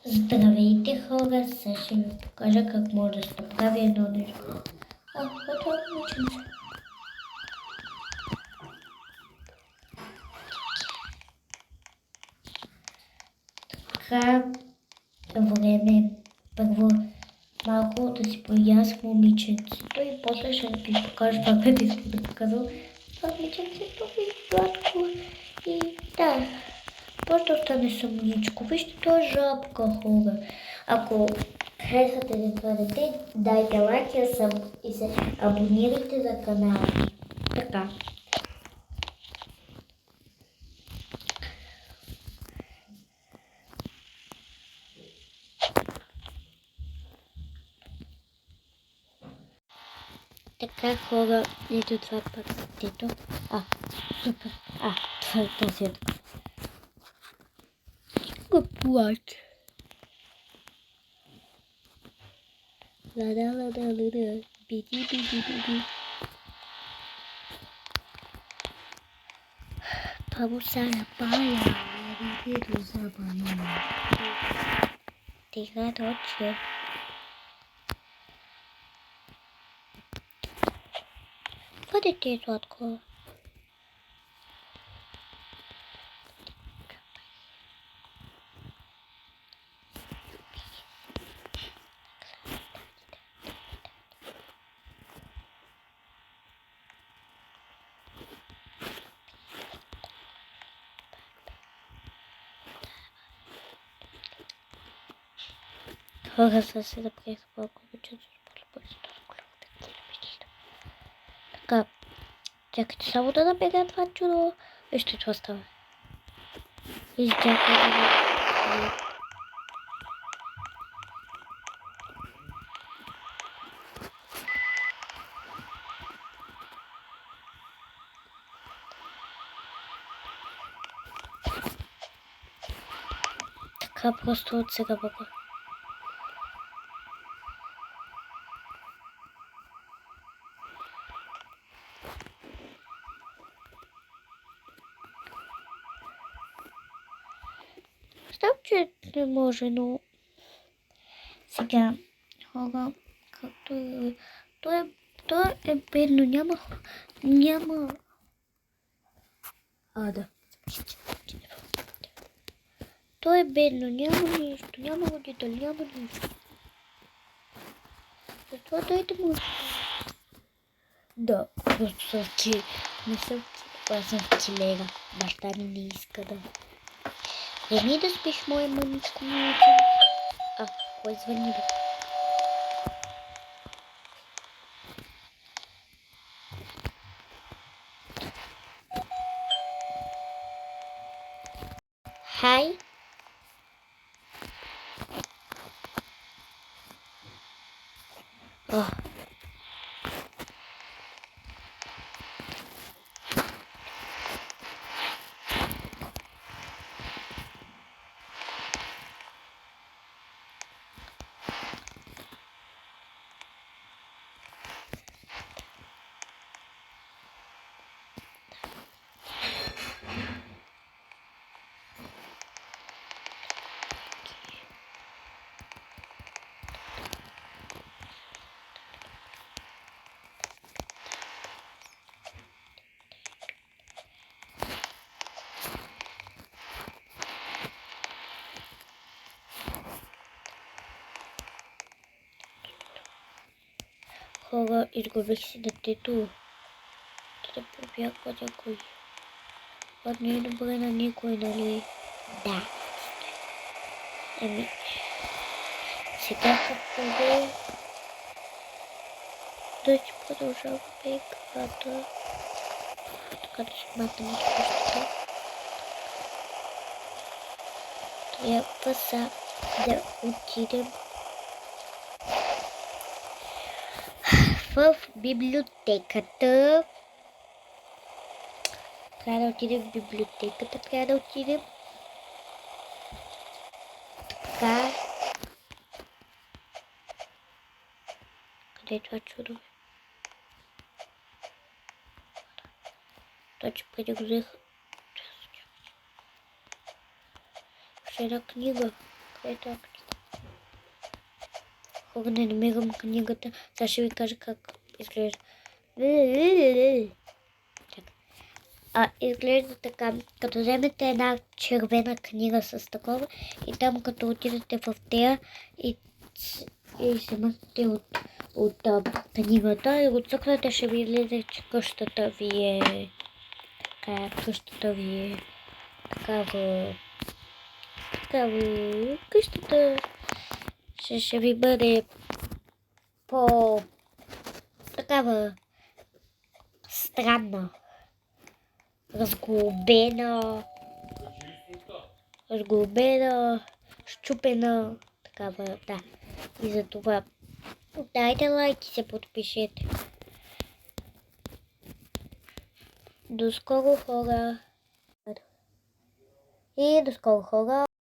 Здравейте хора, сега ще ви покажа как може да се прави едно нещо. Готово момиченце. Така, време първо малко да си поя с момиченцето и после ще ви покажа това, което искам да показвам. Това момиченцето ви гладко и да, може да остане самоничко. Вижте, това е жабка, хора. Ако харесвате да това дете, дайте лайк и се абонирайте за канала. Така. Така, хора, ето това пак детето. Супер. Това е този. Го плаче. Лада, биди. Vamos a la playa, vamos a bañar. Diga noche. Бъдете сладко. Хора, са се запрех с малко вече, така, чакайте само да набега това чудо. Вижте, това става. Изчакайте. Така просто от сега бъга. Знам, че не може, но сега хора, както е, той е бедно, няма. Да. Той е бедно, няма нищо, няма родители, няма нищо. Затова дайте му. Да, просто съм не съм, аз съм в телега. Баща ми не иска да. Еми да спиш, моя мъничко. Кой звъни бе? Хай. Хора, изгубих си детето. Да побягва някой. Това не е добре на никой, нали? Да. Еми. Сега какво е? Да си продължава играта. Така да си махнем от къщата. Трябва са да отидем в библиотеката. Трябва да отидем в библиотеката. Така. Къде е това чудо? Това, че преди го взеха. Ще една книга. Ето. Хора, не намирам книгата. Сега ще ви кажа как изглежда. Изглежда така. Като вземете една червена книга с такова и там като отидете в тея и вземате от книгата и го цъкнете, ще ви излезе, че къщата ви е такава. Къщата ще ви бъде по такава странна, разглобена, щупена, такава, да. И за това дайте лайк и се подпишете. До скоро, хора.